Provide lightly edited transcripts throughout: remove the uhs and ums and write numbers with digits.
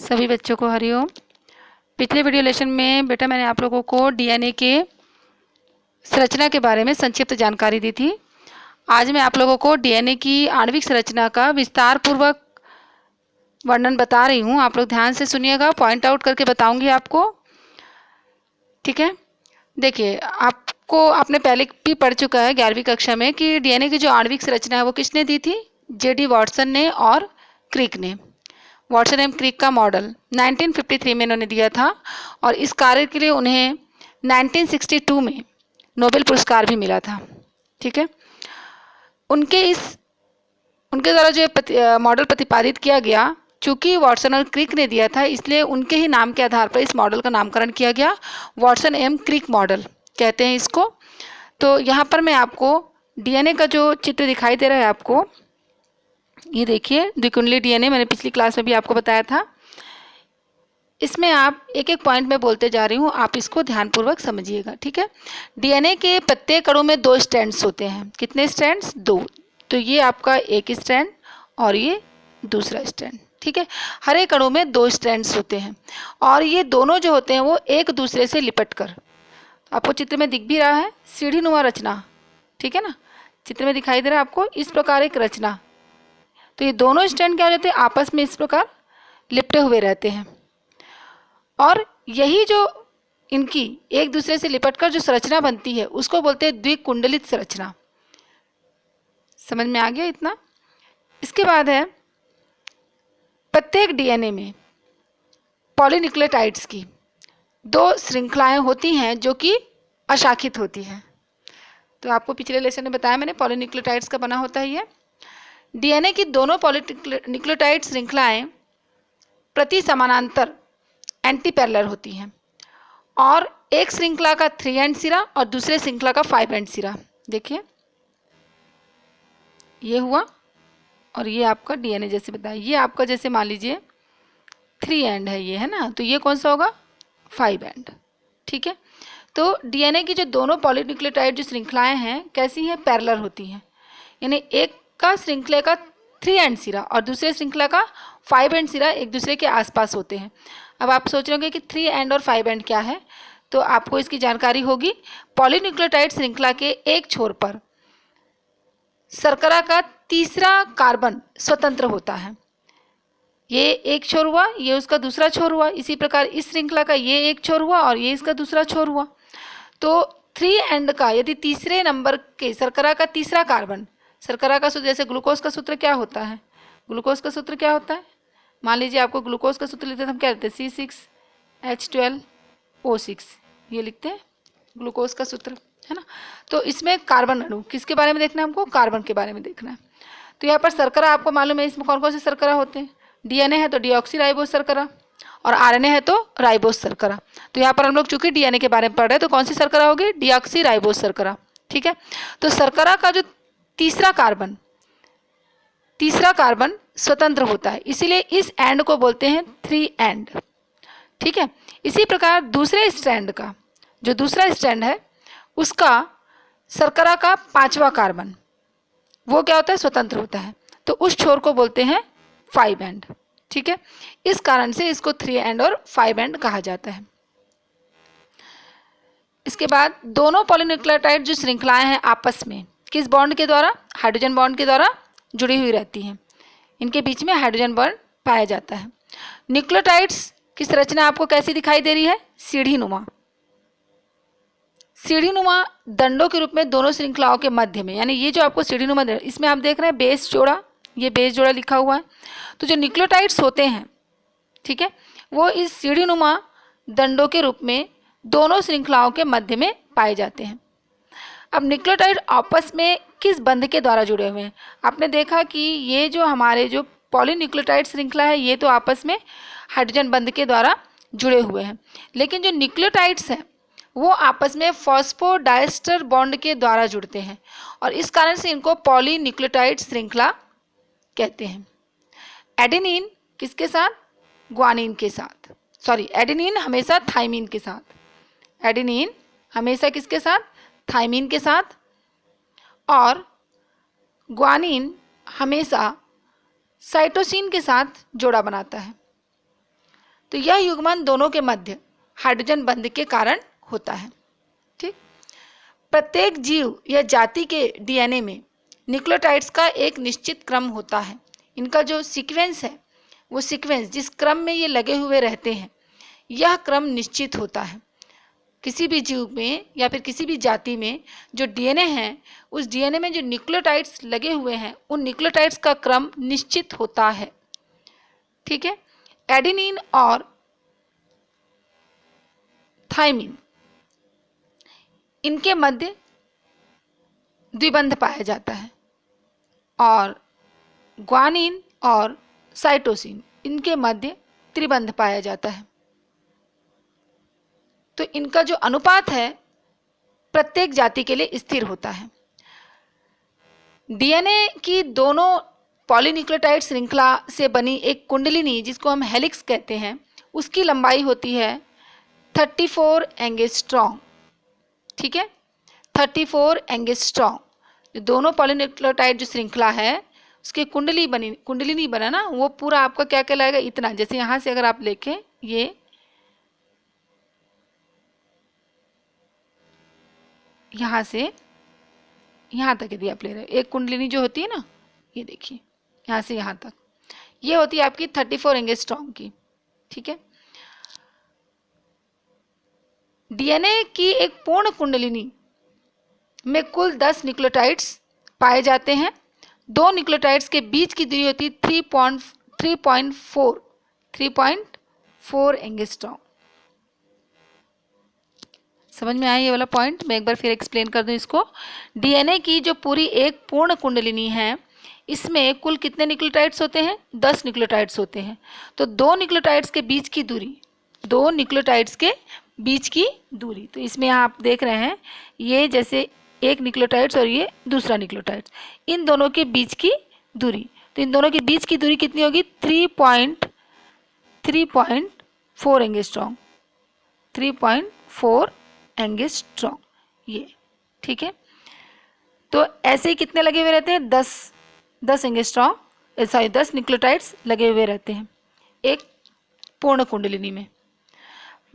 सभी बच्चों को हरिओम। पिछले वीडियो लेसन में बेटा मैंने आप लोगों को डीएनए के संरचना के बारे में संक्षिप्त जानकारी दी थी। आज मैं आप लोगों को डीएनए की आणविक संरचना का विस्तार पूर्वक वर्णन बता रही हूँ। आप लोग ध्यान से सुनिएगा, पॉइंट आउट करके बताऊंगी आपको, ठीक है। देखिए, आपको आपने पहले भी पढ़ चुका है 11वीं कक्षा में कि डीएनए की जो आणविक संरचना है वो किसने दी थी? जेडी वाटसन ने और क्रिक ने। वाटसन एवं क्रिक का मॉडल 1953 में इन्होंने दिया था और इस कार्य के लिए उन्हें 1962 में नोबेल पुरस्कार भी मिला था, ठीक है। उनके द्वारा जो मॉडल प्रतिपादित किया गया, चूंकि वाटसन और क्रिक ने दिया था, इसलिए उनके ही नाम के आधार पर इस मॉडल का नामकरण किया गया। वाटसन एवं क्रिक मॉडल कहते हैं इसको। तो यहाँ पर मैं आपको डीएनए का जो चित्र दिखाई दे रहा है आपको, ये देखिए द्विकुंडलीय डीएनए, मैंने पिछली क्लास में भी आपको बताया था। इसमें आप एक एक पॉइंट में बोलते जा रही हूँ, आप इसको ध्यानपूर्वक समझिएगा, ठीक है। डीएनए के प्रत्येक अणु में 2 स्ट्रैंड्स होते हैं। कितने स्ट्रैंड्स? 2। तो ये आपका एक स्ट्रैंड और ये दूसरा स्ट्रैंड, ठीक है। हर एक अणु में 2 स्ट्रैंड्स होते हैं और ये दोनों जो होते हैं वो एक दूसरे से लिपट कर, आपको चित्र में दिख भी रहा है, सीढ़ीनुमा रचना, ठीक है ना, चित्र में दिखाई दे रहा है आपको, इस प्रकार एक रचना। तो ये दोनों स्ट्रैंड क्या हो जाते हैं? आपस में इस प्रकार लिपटे हुए रहते हैं और यही जो इनकी एक दूसरे से लिपटकर जो संरचना बनती है उसको बोलते हैं द्विकुंडलित संरचना। समझ में आ गया इतना? इसके बाद है प्रत्येक डीएनए में पॉलीन्यूक्लियोटाइड्स की 2 श्रृंखलाएं होती हैं जो कि अशाखित होती हैं। तो आपको पिछले लेसन में बताया मैंने, पॉलीन्यूक्लियोटाइड्स का बना होता है ये। डीएनए की दोनों पॉलीन्यूक्लियोटाइड श्रृंखलाएं प्रति समानांतर एंटी पैरेलल होती हैं और एक श्रृंखला का 3 एंड सिरा और दूसरे श्रृंखला का 5 एंड सिरा। देखिए ये हुआ और ये आपका डीएनए जैसे बताया, ये आपका जैसे मान लीजिए 3 एंड है, ये है ना, तो ये कौन सा होगा? 5 एंड, ठीक है। तो डीएनए की जो दोनों पॉलीन्यूक्लियोटाइड जो श्रृंखलाएं हैं कैसी हैं? पैरेलल होती हैं, यानी एक का श्रृंखला का 3 एंड सिरा और दूसरे श्रृंखला का 5 एंड सिरा एक दूसरे के आसपास होते हैं। अब आप सोच रहे होंगे कि 3 एंड और 5 एंड क्या है, तो आपको इसकी जानकारी होगी। पॉलीन्यूक्लियोटाइड श्रृंखला के एक छोर पर शर्करा का तीसरा कार्बन स्वतंत्र होता है। ये एक छोर हुआ, ये उसका दूसरा छोर हुआ। इसी प्रकार इस श्रृंखला का ये एक छोर हुआ और ये इसका दूसरा छोर हुआ। तो 3 एंड का यदि तीसरे नंबर के शर्करा का तीसरा कार्बन, शर्करा का सूत्र जैसे ग्लूकोज का सूत्र क्या होता है? ग्लूकोज का सूत्र क्या होता है? मान लीजिए आपको ग्लूकोज का सूत्र लिखते हैं, हम क्या लिखते हैं? C6H12O6, ये लिखते हैं ग्लूकोज का सूत्र, है ना। तो इसमें कार्बन अणु किसके बारे में देखना है हमको? कार्बन के बारे में देखना है। तो यहाँ पर शर्करा आपको मालूम है, इसमें कौन कौन से शर्करा होते हैं? डीएनए है तो डीऑक्सीराइबोस शर्करा और आरएनए है तो राइबोस शर्करा। तो यहाँ पर हम लोग चूंकि डीएनए के बारे में पढ़ रहे हैं तो कौन सी शर्करा होगी? डीऑक्सीराइबोस शर्करा, ठीक है। तो शर्करा का जो तीसरा कार्बन स्वतंत्र होता है, इसीलिए इस एंड को बोलते हैं 3 एंड, ठीक है। इसी प्रकार दूसरे स्ट्रैंड का जो दूसरा स्ट्रैंड है उसका शर्करा का 5वां कार्बन वो क्या होता है? स्वतंत्र होता है। तो उस छोर को बोलते हैं 5 एंड, ठीक है। इस कारण से इसको 3 एंड और 5 एंड कहा जाता है। इसके बाद दोनों पॉलीन्यूक्लियोटाइड जो श्रृंखलाएं हैं आपस में किस बॉन्ड के द्वारा? हाइड्रोजन बॉन्ड के द्वारा जुड़ी हुई रहती हैं। इनके बीच में हाइड्रोजन बॉन्ड पाया जाता है। न्यूक्लियोटाइड्स की संरचना आपको कैसी दिखाई दे रही है? सीढ़ीनुमा। सीढ़ीनुमा दंडों के रूप में दोनों श्रृंखलाओं के मध्य में, यानी ये जो आपको सीढ़ीनुमा, इसमें आप देख रहे हैं बेस जोड़ा, ये बेस जोड़ा लिखा हुआ है। तो जो न्यूक्लियोटाइड्स होते हैं, ठीक है, वो इस सीढ़ीनुमा दंडों के रूप में दोनों श्रृंखलाओं के मध्य में पाए जाते हैं। अब न्यूक्लियोटाइड आपस में किस बंध के द्वारा जुड़े हुए हैं? आपने देखा कि ये जो हमारे जो पॉलीन्यूक्लियोटाइड श्रृंखला है ये तो आपस में हाइड्रोजन बंध के द्वारा जुड़े हुए हैं, लेकिन जो न्यूक्लियोटाइड्स हैं वो आपस में फॉस्फोडाइस्टर बॉन्ड के द्वारा जुड़ते हैं और इस कारण से इनको पॉलीन्यूक्लियोटाइड श्रृंखला कहते हैं। एडेनिन किसके साथ? ग्वानिन के साथ, सॉरी, एडेनिन हमेशा थाइमिन के साथ। एडेनिन हमेशा किसके साथ? थाइमिन के साथ। और ग्वानिन हमेशा साइटोसिन के साथ जोड़ा बनाता है। तो यह युग्मन दोनों के मध्य हाइड्रोजन बंध के कारण होता है। ठीक, प्रत्येक जीव या जाति के डीएनए में न्यूक्लियोटाइड्स का एक निश्चित क्रम होता है। इनका जो सीक्वेंस है, वो सीक्वेंस जिस क्रम में ये लगे हुए रहते हैं, यह क्रम निश्चित होता है। किसी भी जीव में या फिर किसी भी जाति में जो डीएनए है, उस डीएनए में जो न्यूक्लियोटाइड्स लगे हुए हैं, उन न्यूक्लियोटाइड्स का क्रम निश्चित होता है। ठीक है, एडेनिन और थाइमिन, इनके मध्य द्विबंध पाया जाता है, और ग्वानिन और साइटोसिन, इनके मध्य त्रिबंध पाया जाता है। तो इनका जो अनुपात है प्रत्येक जाति के लिए स्थिर होता है। डीएनए की दोनों पॉलीन्यूक्लियोटाइड श्रृंखला से बनी एक कुंडलिनी, जिसको हम हेलिक्स कहते हैं, उसकी लंबाई होती है 34 एंगस्ट्रॉम। ठीक है, 34 एंगस्ट्रॉम। जो दोनों पॉलीन्यूक्लियोटाइड जो श्रृंखला है, उसकी कुंडलिनी बना ना, वो पूरा आपका क्या कहलाएगा, इतना। जैसे यहाँ से अगर आप देखें, ये यहाँ से यहाँ तक यदि आप ले रहे हो, एक कुंडलिनी जो होती है ना, ये देखिए यहाँ से यहाँ तक, ये होती है आपकी 34 एंगस्ट्रॉम की। ठीक है, डीएनए की एक पूर्ण कुंडलिनी में कुल 10 न्यूक्लियोटाइड्स पाए जाते हैं। दो न्यूक्लियोटाइड्स के बीच की दूरी होती है 3.4 एंगस्ट्रॉम। समझ में आया ये वाला पॉइंट? मैं एक बार फिर एक्सप्लेन कर दूं इसको। डीएनए की जो पूरी एक पूर्ण कुंडलिनी है, इसमें कुल कितने न्यूक्लियोटाइड्स होते हैं? 10 न्यूक्लियोटाइड्स होते हैं। तो दो न्यूक्लियोटाइड्स के बीच की दूरी, दो न्यूक्लियोटाइड्स के बीच की दूरी, तो इसमें आप देख रहे हैं, ये जैसे एक न्यूक्लियोटाइड्स और ये दूसरा न्यूक्लियोटाइड्स, इन दोनों के बीच की दूरी, तो इन दोनों के बीच की दूरी कितनी होगी? 3.4 एंगस्ट्रॉम, 3.4 एंगस्ट्रॉम ये। ठीक है, तो ऐसे ही कितने लगे हुए रहते हैं? 10 एंगस्ट्रॉम, सॉरी 10 न्यूक्लियोटाइड्स लगे हुए रहते हैं एक पूर्ण कुंडलिनी में।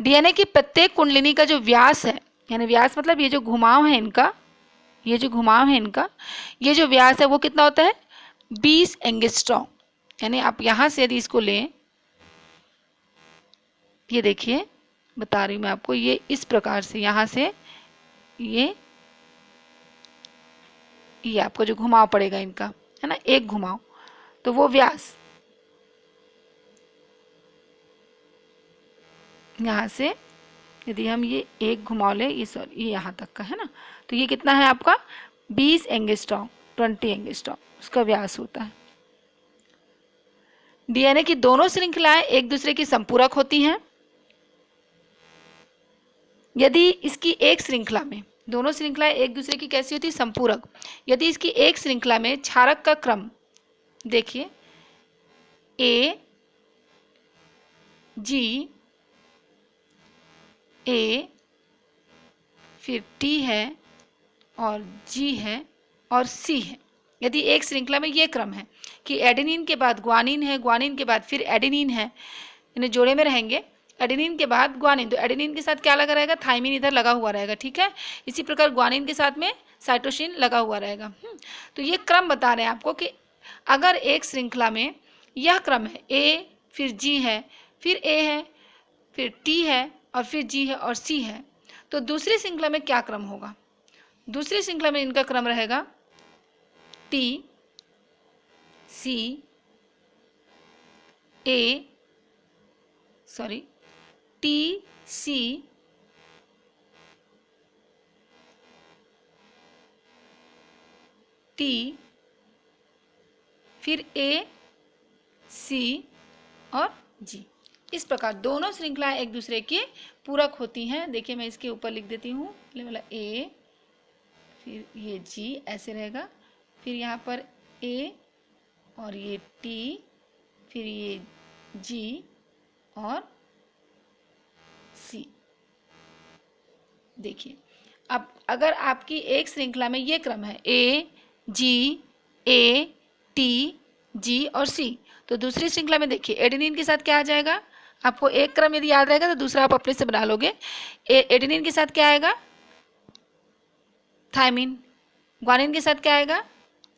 डीएनए की प्रत्येक कुंडलिनी का जो व्यास है, यानी व्यास मतलब ये जो घुमाव है इनका, ये जो घुमाव है इनका, ये जो व्यास है वो कितना होता है? 20 एंगस्ट्रॉम। यानी आप यहाँ से यदि इसको लें, ये देखिए बता रही हूँ मैं आपको, ये इस प्रकार से यहाँ से ये आपको जो घुमाव पड़ेगा इनका, है ना, एक घुमाव, तो वो व्यास यहाँ से यदि हम ये एक घुमाव ले, ये यहाँ तक का है ना, तो ये कितना है आपका? 20 एंगस्ट्रॉम, 20 एंगस्ट्रॉम उसका व्यास होता है। डीएनए की दोनों श्रृंखलाएं एक दूसरे की संपूरक होती हैं। यदि इसकी एक श्रृंखला में, दोनों श्रृंखलाएं एक दूसरे की कैसी होती है? संपूरक। यदि इसकी एक श्रृंखला में क्षारक का क्रम देखिए, ए जी, ए, फिर टी है, और जी है, और सी है। यदि एक श्रृंखला में ये क्रम है कि एडेनिन के बाद ग्वानिन है, ग्वानिन के बाद फिर एडेनिन है, इन्हें जोड़े में रहेंगे, एडेनिन के बाद ग्वानिन, तो एडेनिन के साथ क्या लगा रहेगा? थाइमिन इधर लगा हुआ रहेगा। ठीक है, इसी प्रकार ग्वानिन के साथ में साइटोसिन लगा हुआ रहेगा। तो ये क्रम बता रहे हैं आपको कि अगर एक श्रृंखला में यह क्रम है, ए फिर जी है, फिर ए है, फिर टी है, और फिर जी है और सी है, तो दूसरी श्रृंखला में क्या क्रम होगा? दूसरी श्रृंखला में इनका क्रम रहेगा टी सी ए, सॉरी टी सी टी, फिर ए सी और जी। इस प्रकार दोनों श्रृंखलाएं एक दूसरे के पूरक होती हैं। देखिए मैं इसके ऊपर लिख देती हूँ, वाला ए, फिर ये जी ऐसे रहेगा, फिर यहाँ पर ए और ये टी, फिर ये जी और सी। देखिए अब अगर आपकी एक श्रृंखला में ये क्रम है ए टी जी और सी, तो दूसरी श्रृंखला में देखिए एडेनिन के साथ क्या आ जाएगा? आपको एक क्रम यदि याद रहेगा तो दूसरा आप अपने से बना लोगे। एडेनिन के साथ क्या आएगा? थायमिन। ग्वानिन के साथ क्या आएगा?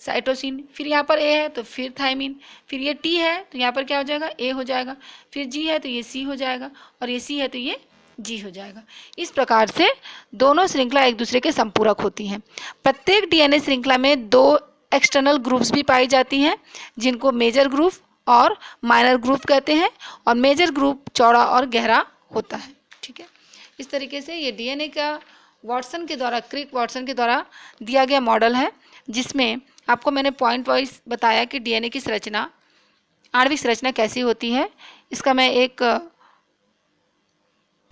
साइटोसिन। फिर यहाँ पर ए है तो फिर थायमिन, फिर ये टी है तो यहाँ पर क्या हो जाएगा? ए हो जाएगा, फिर जी है तो ये सी हो जाएगा, और ये सी है तो ये जी हो जाएगा। इस प्रकार से दोनों श्रृंखला एक दूसरे के संपूरक होती हैं। प्रत्येक डीएनए श्रृंखला में दो एक्सटर्नल ग्रुप्स भी पाई जाती हैं, जिनको मेजर ग्रुप और माइनर ग्रुप कहते हैं, और मेजर ग्रुप चौड़ा और गहरा होता है। ठीक है, इस तरीके से ये डीएनए का वॉटसन के द्वारा, क्रिक वॉटसन के द्वारा दिया गया मॉडल है, जिसमें आपको मैंने पॉइंट वाइज बताया कि डीएनए की संरचना, आणविक संरचना कैसी होती है। इसका मैं एक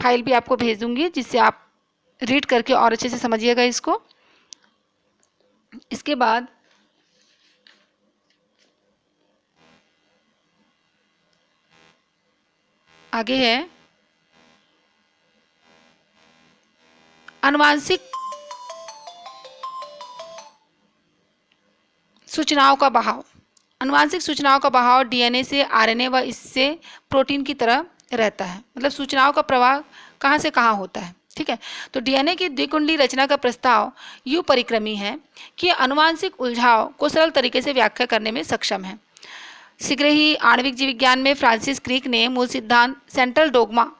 फाइल भी आपको भेज दूंगी, जिससे आप रीड करके और अच्छे से समझिएगा इसको। इसके बाद आगे है आनुवांशिक सूचनाओं का बहाव। आनुवांशिक सूचनाओं का बहाव डीएनए से आरएनए व इससे प्रोटीन की तरह रहता है। मतलब सूचनाओं का प्रवाह कहाँ से कहाँ होता है। ठीक है, तो डीएनए की द्विकुंडली रचना का प्रस्ताव यूं परिक्रमी है कि आनुवांशिक उलझाव को सरल तरीके से व्याख्या करने में सक्षम है। शीघ्र ही आणविक जीव विज्ञान में फ्रांसिस क्रिक ने मूल सिद्धांत सेंट्रल डोग्मा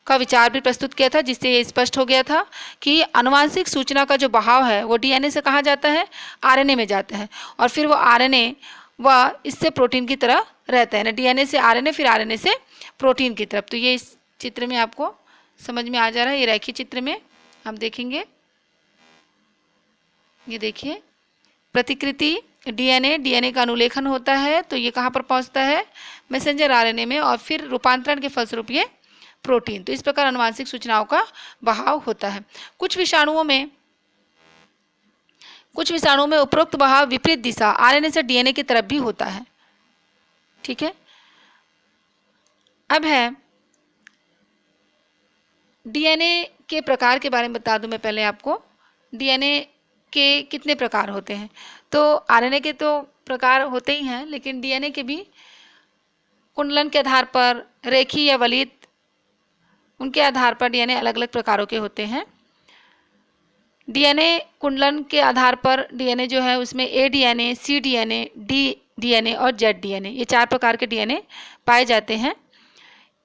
का विचार भी प्रस्तुत किया था, जिससे ये स्पष्ट हो गया था कि आनुवांशिक सूचना का जो बहाव है वो डीएनए से कहाँ जाता है? आरएनए में जाता है, और फिर वो आरएनए व इससे प्रोटीन की तरह रहता है ना, डीएनए से आरएनए, फिर आरएनए से प्रोटीन की तरफ। तो ये इस चित्र में आपको समझ में आ जा रहा है। ये रेखीय चित्र में हम देखेंगे, ये देखिए प्रतिकृति डीएनए का अनुलेखन होता है तो ये कहाँ पर पहुँचता है? मैसेंजर आरएनए में, और फिर रूपांतरण के फलस्वरूप ये प्रोटीन। तो इस प्रकार आनुवांशिक सूचनाओं का बहाव होता है। कुछ विषाणुओं में उपरोक्त बहाव विपरीत दिशा आरएनए से डीएनए की तरफ भी होता है। ठीक है, अब है डीएनए के प्रकार के बारे में बता दूं मैं पहले आपको। डीएनए के कितने प्रकार होते हैं? तो आरएनए के तो प्रकार होते ही हैं, लेकिन डीएनए के भी कुंडलन के आधार पर, रेखीय या वलित, उनके आधार पर डीएनए अलग अलग प्रकारों के होते हैं। डीएनए कुंडलन के आधार पर डीएनए जो है उसमें ए डीएनए, सी डीएनए, डी डीएनए और जेड डीएनए, ये 4 प्रकार के डीएनए पाए जाते हैं।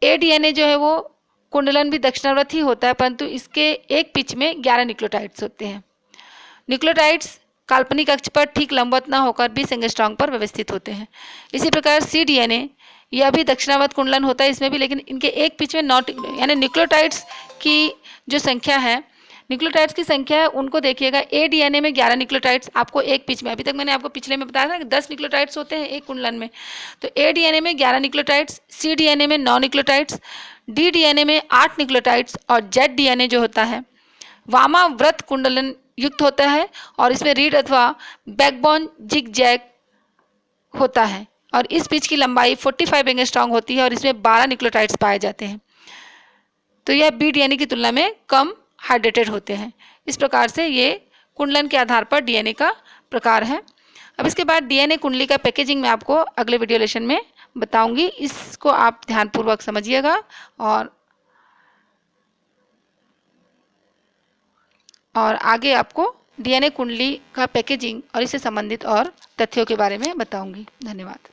ए डीएनए जो है वो कुंडलन भी दक्षिणावर्त ही होता है, परंतु इसके एक पिच में 11 न्यूक्लियोटाइड्स होते हैं। न्यूक्लियोटाइड्स काल्पनिक अक्ष पर ठीक लंबवत न होकर 20 एंगस्ट्रॉम पर व्यवस्थित होते हैं। इसी प्रकार सी डीएनए, यह भी दक्षिणावर्त कुंडलन होता है इसमें भी, लेकिन इनके एक पिच में नॉट, यानी न्यूक्लियोटाइड्स की जो संख्या है, न्यूक्लियोटाइड्स की संख्या है उनको देखिएगा। ए डीएनए में 11 न्यूक्लियोटाइड्स आपको एक पिच में, अभी तक मैंने आपको पिछले में बताया था कि 10 न्यूक्लियोटाइड्स होते हैं एक कुंडलन में। तो ए डीएनए में 11 न्यूक्लियोटाइड्स, सी डीएनए में 9 न्यूक्लियोटाइड्स, डी डीएनए में 8 न्यूक्लियोटाइड्स, और जेड डीएनए जो होता है वामाव्रत कुंडलन युक्त होता है, और इसमें रीड अथवा बैकबोन जिग जैग होता है, और इस पिच की लंबाई 45 एंगस्ट्रॉम होती है, और इसमें 12 न्यूक्लियोटाइड्स पाए जाते हैं। तो यह बी डीएनए की तुलना में कम हाइड्रेटेड होते हैं। इस प्रकार से ये कुंडलन के आधार पर डीएनए का प्रकार है। अब इसके बाद डीएनए कुंडली का पैकेजिंग मैं आपको अगले वीडियो लेशन में बताऊंगी। इसको आप ध्यानपूर्वक समझिएगा, और आगे आपको डीएनए कुंडली का पैकेजिंग और इससे संबंधित और तथ्यों के बारे में बताऊंगी। धन्यवाद।